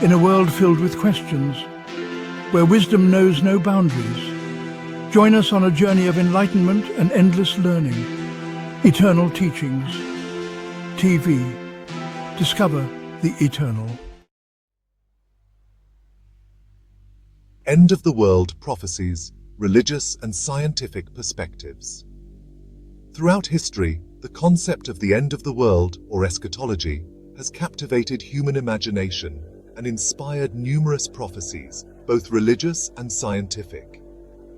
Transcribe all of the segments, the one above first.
In a world filled with questions, where wisdom knows no boundaries, join us on a journey of enlightenment and endless learning. Eternal Teachings. TV. Discover the eternal. End of the World Prophecies, Religious and Scientific Perspectives. Throughout history, the concept of the end of the world, or eschatology, has captivated human imagination and inspired numerous prophecies, both religious and scientific.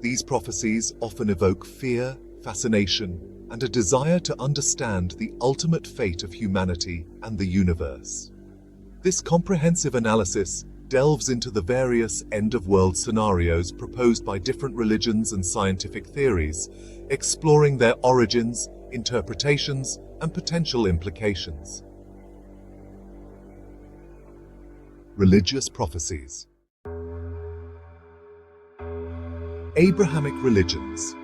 These prophecies often evoke fear, fascination, and a desire to understand the ultimate fate of humanity and the universe. This comprehensive analysis delves into the various end-of-world scenarios proposed by different religions and scientific theories, exploring their origins, interpretations, and potential implications. Religious prophecies. Abrahamic religions.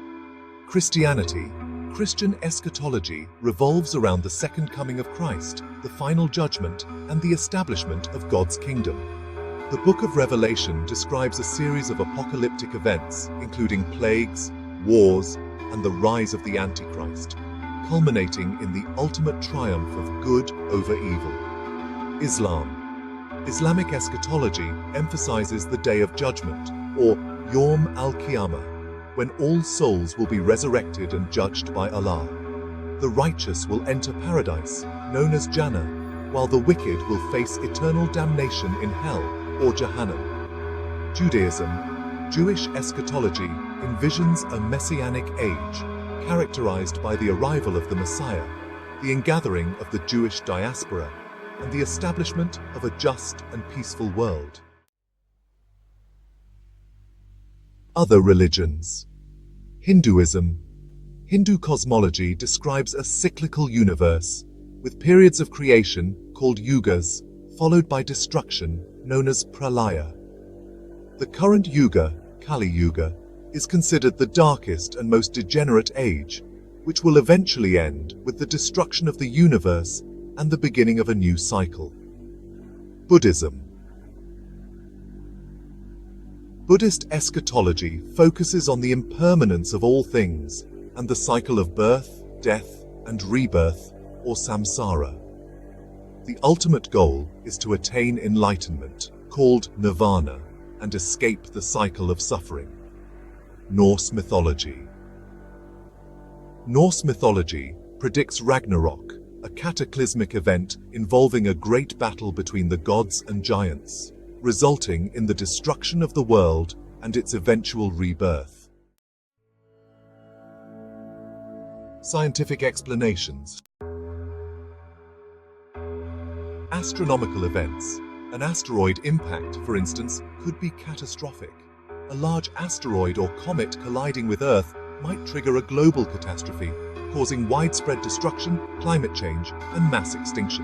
Christianity. Christian eschatology revolves around the second coming of Christ, the final judgment, and the establishment of God's kingdom. The Book of Revelation describes a series of apocalyptic events, including plagues, wars, and the rise of the Antichrist, culminating in the ultimate triumph of good over evil. Islam. Islamic eschatology emphasizes the Day of Judgment, or Yawm al-Qiyamah, when all souls will be resurrected and judged by Allah. The righteous will enter paradise, known as Jannah, while the wicked will face eternal damnation in hell, or Jahannam. Judaism. Jewish eschatology envisions a messianic age, characterized by the arrival of the Messiah, the ingathering of the Jewish diaspora, and the establishment of a just and peaceful world. Other religions. Hinduism. Hindu cosmology describes a cyclical universe, with periods of creation, called yugas, followed by destruction, known as pralaya. The current yuga, Kali Yuga, is considered the darkest and most degenerate age, which will eventually end with the destruction of the universe and the beginning of a new cycle. Buddhism. Buddhist eschatology focuses on the impermanence of all things and the cycle of birth, death, and rebirth, or samsara. The ultimate goal is to attain enlightenment, called nirvana, and escape the cycle of suffering. Norse Mythology. Norse mythology predicts Ragnarok, a cataclysmic event involving a great battle between the gods and giants, resulting in the destruction of the world and its eventual rebirth. Scientific explanations. Astronomical events. An asteroid impact, for instance, could be catastrophic. A large asteroid or comet colliding with Earth might trigger a global catastrophe, causing widespread destruction, climate change, and mass extinction.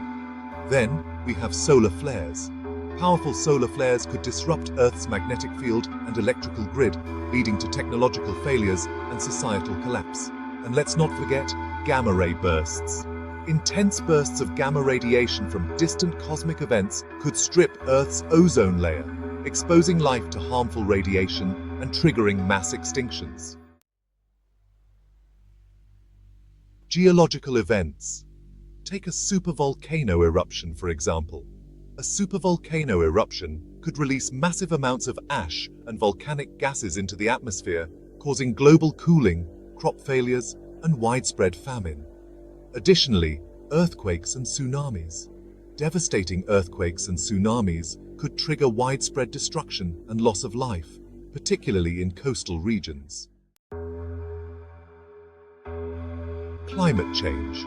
Then, we have solar flares. Powerful solar flares could disrupt Earth's magnetic field and electrical grid, leading to technological failures and societal collapse. And let's not forget gamma-ray bursts. Intense bursts of gamma radiation from distant cosmic events could strip Earth's ozone layer, exposing life to harmful radiation and triggering mass extinctions. Geological events. Take a supervolcano eruption, for example. A supervolcano eruption could release massive amounts of ash and volcanic gases into the atmosphere, causing global cooling, crop failures, and widespread famine. Additionally, earthquakes and tsunamis. Devastating earthquakes and tsunamis could trigger widespread destruction and loss of life, particularly in coastal regions. Climate change.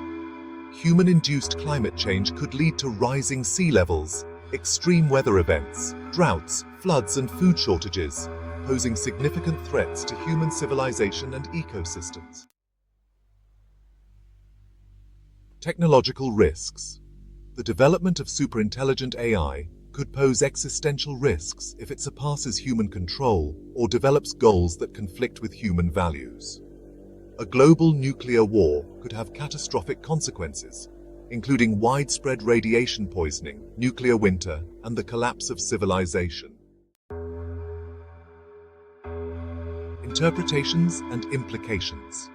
Human-induced climate change could lead to rising sea levels, extreme weather events, droughts, floods, and food shortages, posing significant threats to human civilization and ecosystems. Technological risks. The development of superintelligent AI could pose existential risks if it surpasses human control or develops goals that conflict with human values. A global nuclear war could have catastrophic consequences, including widespread radiation poisoning, nuclear winter, and the collapse of civilization. Interpretations and implications.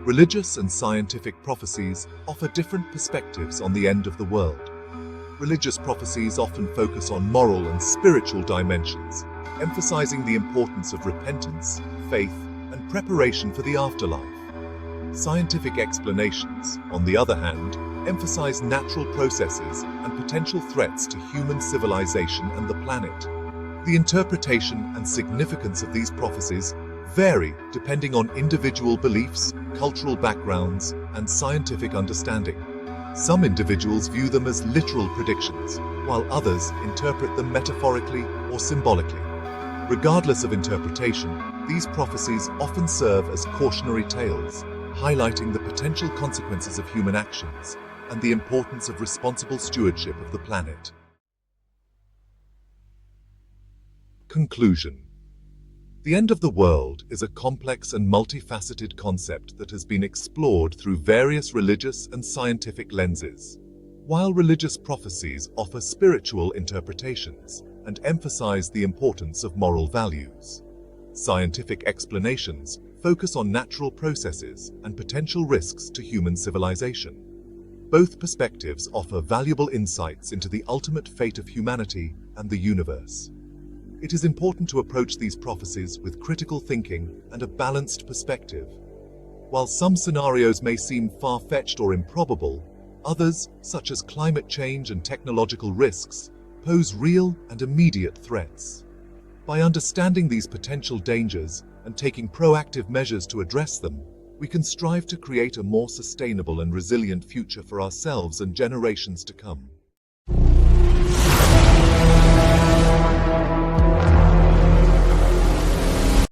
Religious and scientific prophecies offer different perspectives on the end of the world. Religious prophecies often focus on moral and spiritual dimensions, emphasizing the importance of repentance, faith, and preparation for the afterlife. Scientific explanations, on the other hand, emphasize natural processes and potential threats to human civilization and the planet. The interpretation and significance of these prophecies vary depending on individual beliefs, cultural backgrounds, and scientific understanding. Some individuals view them as literal predictions, while others interpret them metaphorically or symbolically. Regardless of interpretation, these prophecies often serve as cautionary tales, highlighting the potential consequences of human actions and the importance of responsible stewardship of the planet. Conclusion. The end of the world is a complex and multifaceted concept that has been explored through various religious and scientific lenses. While religious prophecies offer spiritual interpretations and emphasize the importance of moral values, scientific explanations focus on natural processes and potential risks to human civilization. Both perspectives offer valuable insights into the ultimate fate of humanity and the universe. It is important to approach these prophecies with critical thinking and a balanced perspective. While some scenarios may seem far-fetched or improbable, others, such as climate change and technological risks, pose real and immediate threats. By understanding these potential dangers and taking proactive measures to address them, we can strive to create a more sustainable and resilient future for ourselves and generations to come.